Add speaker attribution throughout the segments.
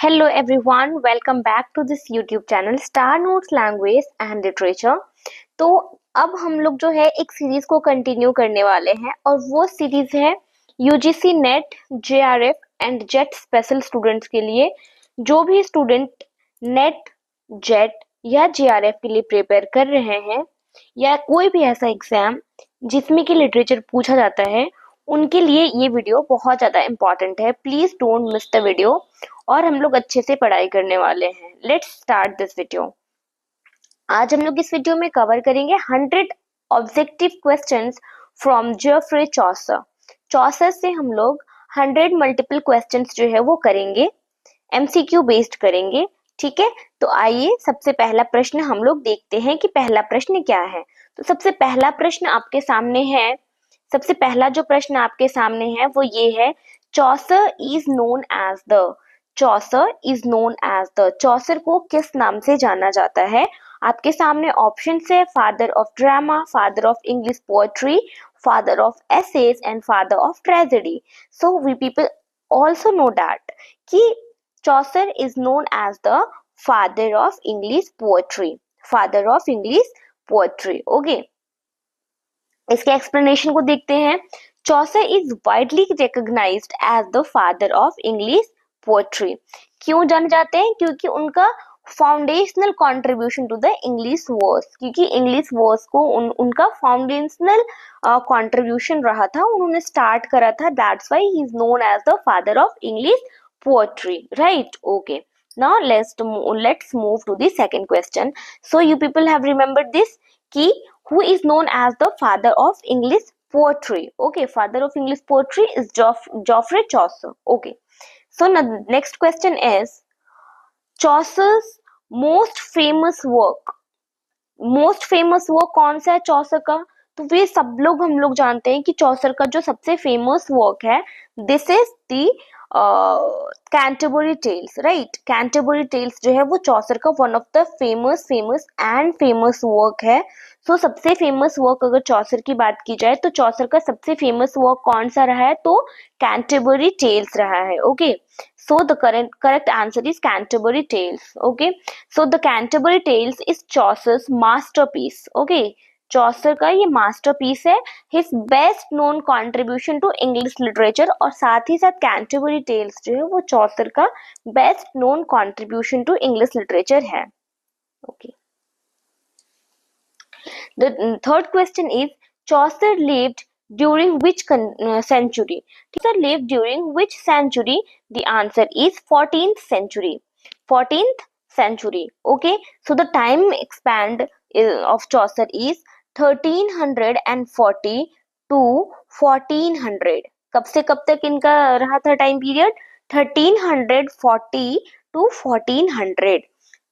Speaker 1: Hello everyone, welcome back to this YouTube channel Star Notes Language and Literature। तो अब हम लोग जो है एक सीरीज को कंटिन्यू करने वाले हैं और वो सीरीज है UGC net JRF and jet special students के लिए। जो भी स्टूडेंट नेट जेट या JRF के लिए प्रिपेयर कर रहे हैं या कोई भी ऐसा एग्जाम जिसमें कि लिटरेचर पूछा जाता है, उनके लिए ये वीडियो बहुत ज़्यादा इम्पॉर्टेंट है। Please don't miss the video और हम लोग अच्छे से पढ़ाई करने वाले हैं। Let's start this video. आज हम लोग इस वीडियो में कवर करेंगे 100 objective questions from Geoffrey Chaucer. Chaucer से हम लोग 100 मल्टीपल क्वेश्चंस जो है वो करेंगे, MCQ बेस्ड करेंगे। ठीक है, तो आइए सबसे पहला प्रश्न हम लोग देखते हैं कि पहला प्रश्न क्या है। तो सबसे पहला प्रश्न आपके सामने है, सबसे पहला जो प्रश्न आपके सामने है वो ये है, Chaucer is known as the, Chaucer is known as the, Chaucer को किस नाम से जाना जाता है। आपके सामने ऑप्शन है, father of drama, father of English poetry, father of essays and father of tragedy. So we people also know that कि Chaucer is known as the father of English poetry, father of English poetry. Okay, इसके explanation को देखते हैं। Chaucer is widely recognised as the father of English poetry. क्यों जाने जाते हैं? क्योंकि उनका foundational contribution to the English verse, क्योंकि इंग्लिश वर्स को उनका फाउंडेशनल कंट्रीब्यूशन रहा था, उन्होंने स्टार्ट करा था। That's why he is known as the father of English poetry, right? Okay, now let's move to the second question. So you people have remembered this कि who is known as the father of English poetry. Okay, father of English poetry is Geoffrey Chaucer. Okay, so now the next question is Chaucer's most famous work. Most famous work कौन सा है चौसर का? तो वे सब लोग हम लोग जानते हैं कि चौसर का जो सबसे फेमस वर्क है, this is the Canterbury Tales, right? Canterbury Tales जो है वो चौसर का one of the famous work है। सो सबसे फेमस वर्क अगर चौसर की बात की जाए तो चौसर का सबसे फेमस वर्क कौन सा रहा है? तो कैंटरबरी टेल्स रहा है। Okay, so the correct answer is Canterbury Tales. Okay, so the Canterbury Tales is Chaucer's masterpiece. Okay, Chaucer का ये masterpiece है, his best known contribution to English literature, और साथ ही साथ Canterbury Tales जो है वो Chaucer का best known contribution to English literature है। Okay, the third question is Chaucer lived during which century? Chaucer lived during which century? The answer is 14th century. 14th century. Okay, so the time span of Chaucer is 1340 to 1400. कब से कब तक इनका रहा था time period? 1340 to 1400.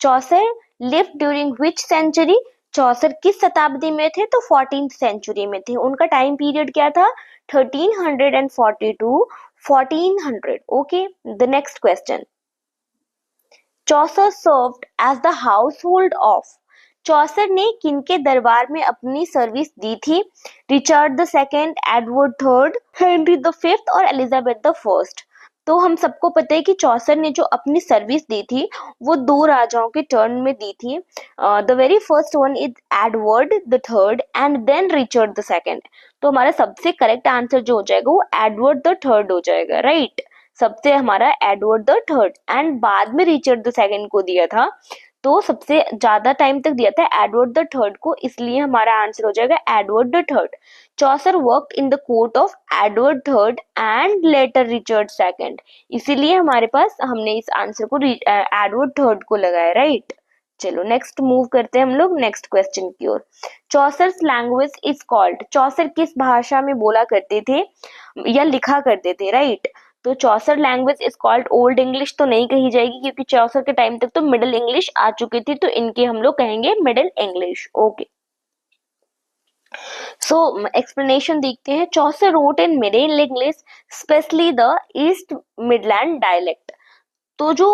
Speaker 1: Chaucer lived during which century? चौसर किस शताब्दी में थे? तो 14th सेंचुरी में थे। उनका टाइम पीरियड क्या था? 1340 to 1400। Okay, the next question, Chaucer served as the household of, Chaucer ने किनके दरबार में अपनी सर्विस दी थी? Richard the second, Edward third, Henry the fifth और एलिजाबेथ द फर्स्ट। तो हम सबको पता है कि चौसर ने जो अपनी सर्विस दी थी वो दो राजाओं के टर्न में दी थी। The very first one is Edward the third and then Richard the second. तो हमारा सबसे करेक्ट आंसर जो हो जाएगा वो एडवर्ड द थर्ड हो जाएगा, राइट? सबसे हमारा एडवर्ड द थर्ड एंड बाद में रिचर्ड द सेकेंड को दिया था, तो सबसे ज्यादा टाइम तक दिया था एडवर्ड द थर्ड को, इसलिए हमारा आंसर हो जाएगा Edward the third. Chaucer worked in the court of Edward third and later Richard second, इसीलिए हमारे पास हमने इस आंसर को एडवर्ड थर्ड को लगाया, राइट? चलो नेक्स्ट मूव करते हैं हम लोग नेक्स्ट क्वेश्चन की ओर। चौसर्स लैंग्वेज इज कॉल्ड, चौसर किस भाषा में बोला करते थे या लिखा करते थे, राइट? तो Chaucer language is called old English तो नहीं कही जाएगी, क्योंकि चौसर के टाइम तक तो मिडिल इंग्लिश आ चुकी थी, तो इनके हम लोग कहेंगे middle English. Okay, so explanation देखते हैं। Chaucer wrote in middle English specially the East Midland dialect. तो जो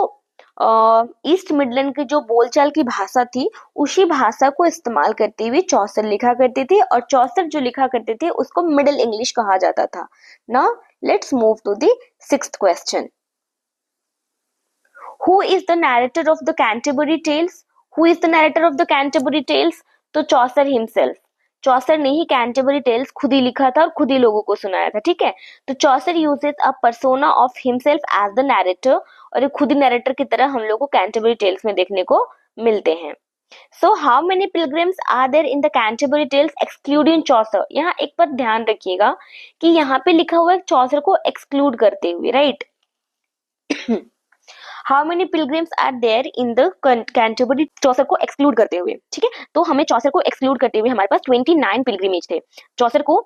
Speaker 1: ईस्ट मिडलैंड की जो बोलचाल की भाषा थी उसी भाषा को इस्तेमाल करते हुए चौसर लिखा करते थे, और चौसर जो लिखा करते थे उसको मिडिल इंग्लिश कहा जाता था। Now let's move to the sixth question, who is the narrator of the Canterbury Tales? Who is the narrator of the Canterbury Tales? तो चौसर हिमसेल्फ। चौसर ने ही कैंटरबरी टेल्स खुद ही लिखा था और खुद ही लोगों को सुनाया था, ठीक है। तो Chaucer uses a persona of himself as the narrator, और ये खुद ही नैरेटर की तरह हम लोग को कैंटरबरी टेल्स में देखने को मिलते हैं। So how many pilgrims are there in the Canterbury Tales excluding Chaucer? यहाँ एक बात ध्यान रखिएगा कि यहाँ पे लिखा हुआ है चौसर को एक्सक्लूड करते हुए, right? How many pilgrims are there in the Canterbury, Chaucer को एक्सक्लूड करते हुए, ठीक है। तो हमें चौसर को एक्सक्लूड करते हुए हमारे पास 29 पिलग्रिमेज थे। चौसर को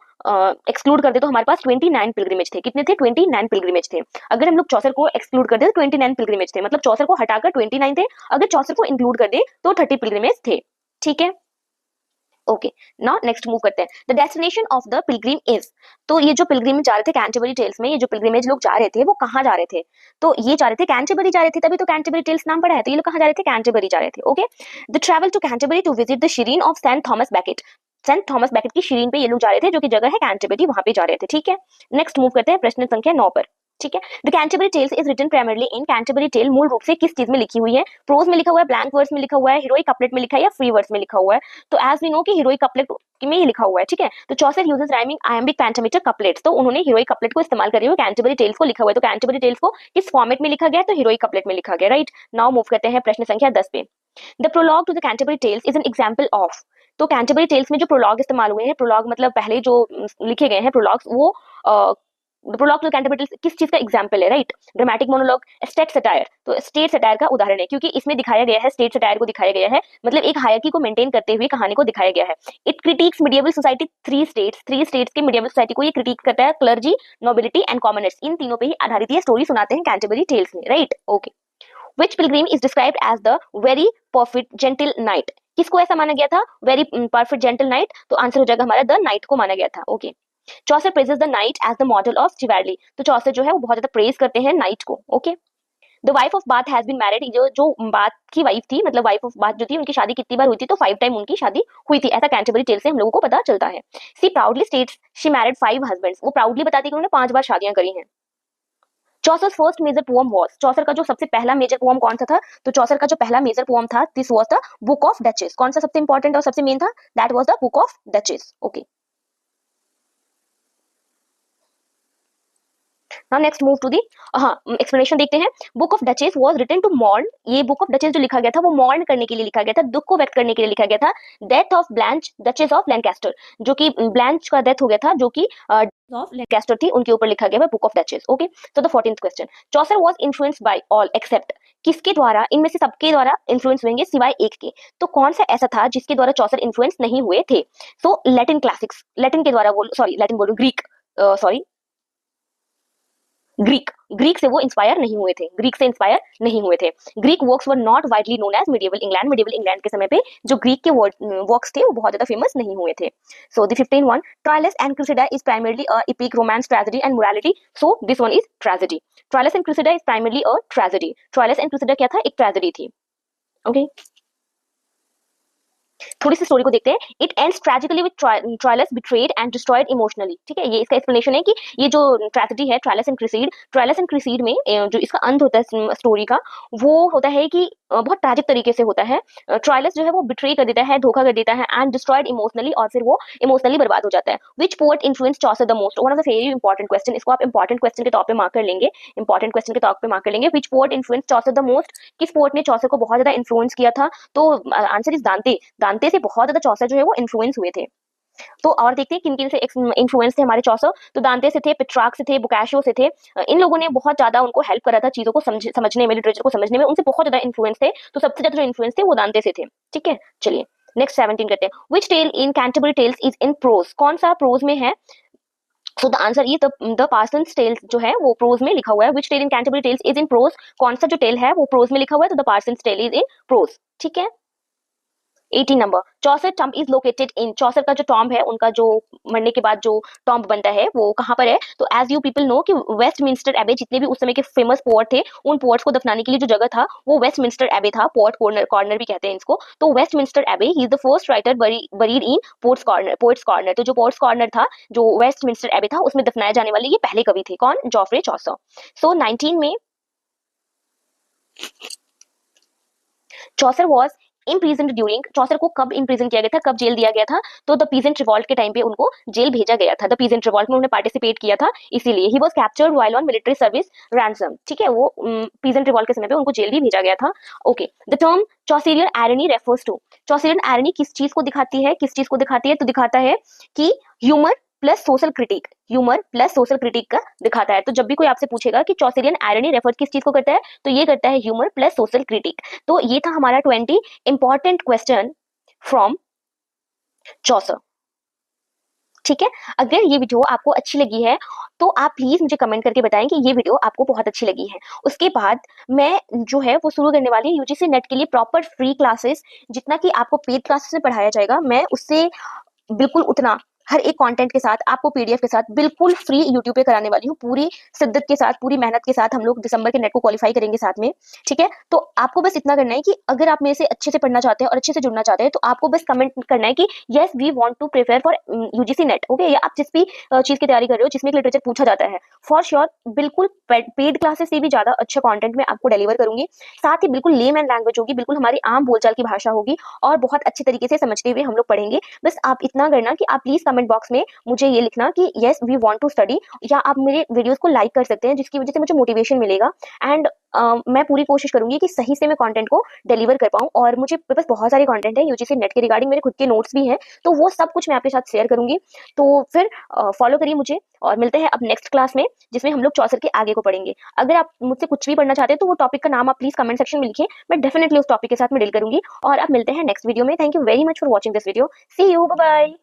Speaker 1: एक्सक्लूड करते तो हमारे पास 29 पिलग्रिमेज थे। कितने थे? 29 पिलग्रिमेज थे। अगर हम लोग चौसर को एक्सक्लूड कर दे तो 29 पिलग्रिमेज थे, मतलब चौसर को हटाकर 29 थे। अगर चौसर को इंक्लूड कर दे तो 30 पिलग्रिमेज थे, ठीक है। ओके, नाउ नेक्स्ट मूव करते हैं। The destination of the Pilgrim is, तो ये जो पिलग्रिम जा रहे थे कैंटरबरी टेल्स में, ये जो पिलग्रिमेज लोग जा रहे थे वो कहाँ जा रहे थे? तो ये जा रहे थे कैंटरबरी जा रहे थे, तभी तो कैंटरबरी टेल्स नाम पड़ा है। तो ये लोग कहाँ जा रहे थे? कैंटरबरी जा रहे थे। Okay, the travel to Canterbury to visit the shrine of Saint Thomas Becket. Saint Thomas Becket की शिरीन पे ये लोग जा रहे थे, जो कि जगह है कैंटरबरी, वहां पे जा रहे थे, ठीक है। नेक्स्ट मूव करते हैं प्रश्न संख्या 9 पर, ठीक है। The Canterbury Tales is written primarily in, Canterbury tale मूल रूप से किस चीज में लिखी हुई है? प्रोज में लिखा हुआ है, ब्लैंक वर्ड्स में लिखा हुआ है, हीरोइक कपलेट में लिखा है, या फ्री वर्ड्स में लिखा हुआ है? तो एज वी नो कि हीरोइक कपलेट में ही लिखा हुआ है, ठीक है। तो Chaucer uses rhyming iambic pentameter couplets, तो उन्होंने हीरोइक कपलेट को इस्तेमाल करते हुए कैंटरबरी टेल्स को लिखा हुआ है। तो कैंटरबरी टेल्स को किस फॉर्मेट में लिखा गया? तो हीरोइक कपलेट में लिखा गया, राइट। नाउ मूव करते हैं प्रश्न संख्या 10 पे। The prologue to the Canterbury Tales is an example of, तो कैंटरबरी टेल्स में जो प्रोलॉग इस्तेमाल हुए हैं, प्रोलॉग मतलब पहले जो लिखे गए हैं प्रोलॉग्स, वो प्रोलॉग टू कैंटरबरी टेल्स किस चीज का एग्जाम्पल है? Right, dramatic monologue, state satire. तो स्टेट सटायर का उदाहरण है, क्योंकि इसमें दिखाया गया है, स्टेट सटायर को दिखाया गया है, मतलब एक हायरार्की को मेंटेन करते हुए कहानी को दिखाया गया है। It critics medieval society, three states के मिडिएवल सोसाइटी को ये क्रिटिक करता है, क्लर्जी, नोबिलिटी एंड कॉमनर्स, इन तीनों पे ही आधारित ये स्टोरी सुनाते हैं कैंटरबरी टेल्स में, right. Okay, Which pilgrim is described as the very perfect gentle knight? किसको ऐसा माना गया था? Very perfect gentle knight, तो आंसर हो जाएगा हमारा द नाइट को माना गया था। Okay, Chaucer praises the knight as the model of chivalry, तो चौसर जो है वो बहुत ज्यादा प्रेज करते हैं नाइट को। Okay, the wife of Bath has been married, जो बाथ की वाइफ थी, मतलब वाइफ ऑफ बाथ जो थी, उनकी शादी कितनी बार हुई थी? तो 5 टाइम उनकी शादी हुई थी, ऐसा कैंटरबरी टेल से हम लोगों को पता चलता है। She proudly states she married 5 husbands, वो प्राउडली बताती है कि उन्होंने 5 बार शादियां करी हैं। Chaucer first major poem was, Chaucer का जो सबसे पहला मेजर पोएम कौन सा था? तो चौसर का जो पहला मेजर पोएम था, this was the Book of Duchess. कौन सा सबसे इंपॉर्टेंट और सबसे मेन था? That was the Book of Duchess. Okay, now next move to the explanation देखते हैं। Book of Duchess was written to mourn, ये बुक ऑफ डचेस जो लिखा गया था वो मॉर्न करने के लिए लिखा गया था, दुख को व्यक्त करने के लिए लिखा गया था। Death of Blanche duchess of Lancaster, जो कि ब्लैंच का डेथ हो गया था, जो कि ऑफ लैंकास्टर थी, उनके ऊपर लिखा गया है बुक ऑफ डचेस। ओके, तो the 14th question, Chaucer was influenced by all except, किसके द्वारा? इनमें से सबके द्वारा इन्फ्लुएंस होंगे सिवाय एक के। तो कौन सा ऐसा था जिसके द्वारा चौसर इन्फ्लुएंस नहीं हुए थे? सो लैटिन क्लासिक्स, लैटिन के द्वारा, लैटिन बोलूं, ग्रीक, ग्रीक से वो इंस्पायर नहीं हुए थे, ग्रीक से इंस्पायर नहीं हुए थे। Greek works were not widely known as medieval England के समय पे जो ग्रीक के वर्क्स थे वो बहुत ज्यादा फेमस नहीं हुए थे। So the 15th one, Troilus and Criseyde is primarily a epic romance tragedy and morality, so this one is tragedy. Troilus and Criseyde is primarily a tragedy, Troilus and Criseyde क्या था? एक tragedy थी। Okay, थोड़ी सी story को देखते हैं। It ends tragically with Troilus betrayed and destroyed emotionally, ठीक है। ये इसका एक्सप्लेनेशन है कि ये जो ट्रेजेडी है ट्रायलस एंड क्रीसीड में जो इसका अंत होता है स्टोरी का, वो होता है कि बहुत ट्रैजिक तरीके से होता है। ट्रायलस जो है वो बिट्रे कर देता है, धोखा कर देता है, एंड डिस्ट्रॉयड इमोशनली, और फिर वो इमोशनली बर्बाद हो जाता है। Which poet influence Chaucer the most? One of the very important question, इसको आप इंपॉर्टेंट क्वेश्चन के तौर पे मार्क कर लेंगे, इंपॉर्टेंट क्वेश्चन के तौर पे मार्क कर लेंगे। Which poet influence Chaucer the most? किस पोएट ने चौसर को बहुत ज्यादा इन्फ्लुएंस किया था? तो आंसर इज दांते। दांते से बहुत ज्यादा चौसर जो है वो इन्फ्लुएंस हुए थे। तो और देखते हैं किन किन से इन्फ्लुएंस थे हमारे चौसर। तो दांते से थे, पेट्रार्क से थे, बोकाशियो से थे। इन लोगों ने बहुत ज्यादा उनको हेल्प करा था चीजों को समझने में, लिटरेचर को समझने में, उनसे बहुत ज्यादा इन्फ्लुएंस थे। तो सबसे ज्यादा जो इन्फ्लुएंस थे वो दांते से थे, ठीक है। चलिए नेक्स्ट 17 करते हैं। Which tale in Canterbury Tales is in prose? कौन सा प्रोज में है? So the answer is the parson's tales जो है वो प्रोज में लिखा हुआ है। Which tale in Canterbury Tales is in prose? कौन सा जो टेल है वो प्रोज में लिखा हुआ है, तो the parson's tale is in prose, ठीक है। 18 नंबर, Chaucer tomb is located in, Chaucer का जो टॉम्ब है, उनका जो मरने के बाद जो टॉम्ब बनता है वो कहाँ पर है? तो एज यू पीपल नो कि वेस्टमिंस्टर एबे, जितने भी उस समय के फेमस पोएट थे, उन पोएट्स को दफनाने के लिए जो जगह था वो वेस्टमिंस्टर एबे था। पोएट कॉर्नर भी कहते हैं इसको। तो वेस्टमिंस्टर एबे, he is the first writer buried in poets corner. तो जो पोएट्स कॉर्नर था, जो वेस्टमिंस्टर एबे था, उसमें दफनाए जाने वाले ये पहले कवि थे। कौन? जॉफ्रे चौसर। सो 19 में चौसर वॉज imprisoned ड्यूरिंग, चौसर को कब इम्प्रिजन किया गया था, कब जेल दिया गया था, तो द पीजेंट रिवॉल्ट के टाइम पे उनको जेल भेजा गया था, द पीजेंट रिवॉल्ट में उन्होंने पार्टिसिपेट किया था, इसीलिए he was captured while on military service ransom, ठीक है, वो पीजेंट रिवॉल्ट के समय पे उनको जेल भी भेजा गया था। Okay, the term Chaucerian irony refers to, Chaucerian irony किस चीज को दिखाती है, किस चीज को दिखाती है, तो दिखाता है कि humour plus social critic, humour plus social critic का दिखाता है। तो जब भी कोई आपसे पूछेगा कि चौसेरियन आयरनी रेफर किस चीज को करता है, तो ये करता है ह्यूमर प्लस सोशल क्रिटिक। तो ये था हमारा 20 इंपॉर्टेंट क्वेश्चन फ्रॉम चौसर, ठीक है। अगर ये वीडियो आपको अच्छी लगी है तो आप प्लीज मुझे कमेंट करके बताएं कि ये वीडियो आपको बहुत अच्छी लगी है। उसके बाद मैं जो है वो शुरू करने वाली यूजीसी नेट के लिए प्रॉपर फ्री क्लासेस, जितना कि आपको पेड क्लासेस में पढ़ाया जाएगा, मैं उससे बिल्कुल उतना हर एक कंटेंट के साथ आपको पीडीएफ के साथ बिल्कुल फ्री यूट्यूब पे कराने वाली हूँ, पूरी शिद्दत के साथ, पूरी मेहनत के साथ हम लोग दिसंबर के नेट को क्वालिफाई करेंगे साथ में, ठीक है। तो आपको बस इतना करना है कि अगर आप मेरे से अच्छे से पढ़ना चाहते हैं और अच्छे से जुड़ना चाहते हैं तो आपको बस कमेंट करना है कि yes we want to prepare for UGC NET, okay. या आप जिस भी चीज की तैयारी कर रहे हो जिसमें लिटरेचर पूछा जाता है, फॉर श्योर बिल्कुल पेड क्लासेस से भी ज्यादा अच्छा कॉन्टेंट मैं आपको डिलीवर करूंगी, साथ ही बिल्कुल लेम एंड लैंग्वेज होगी, बिल्कुल हमारी आम बोलचाल की भाषा होगी और बहुत अच्छे तरीके से समझते हुए हम लोग पढ़ेंगे। बस आप इतना करना कि आप प्लीज कमेंट बॉक्स में मुझे ये लिखना कि yes we want to study, या आप मेरे वीडियोस को लाइक कर सकते हैं जिसकी वजह से मुझे मोटिवेशन मिलेगा। एंड मैं पूरी कोशिश करूंगी कि सही से मैं कंटेंट को डिलीवर कर पाऊं, और मुझे बस बहुत सारे कंटेंट है यूजीसी नेट के रिगार्डिंग, मेरे खुद के नोट्स भी हैं, तो वो सब कुछ मैं आपके साथ शेयर करूंगी। तो फिर फॉलो करिए मुझे और मिलते हैं अब नेक्स्ट क्लास में जिसमें हम लोग चौसर के आगे को पढ़ेंगे। अगर आप मुझसे कुछ भी पढ़ना चाहते हैं तो वो टॉपिक का नाम आप प्लीज कमेंट सेक्शन में लिखिए, मैं डेफिनेटली उस टॉपिक के साथ में डील करूंगी। और अब मिलते हैं नेक्स्ट वीडियो में। Thank you very much for watching this video, see you, bye bye.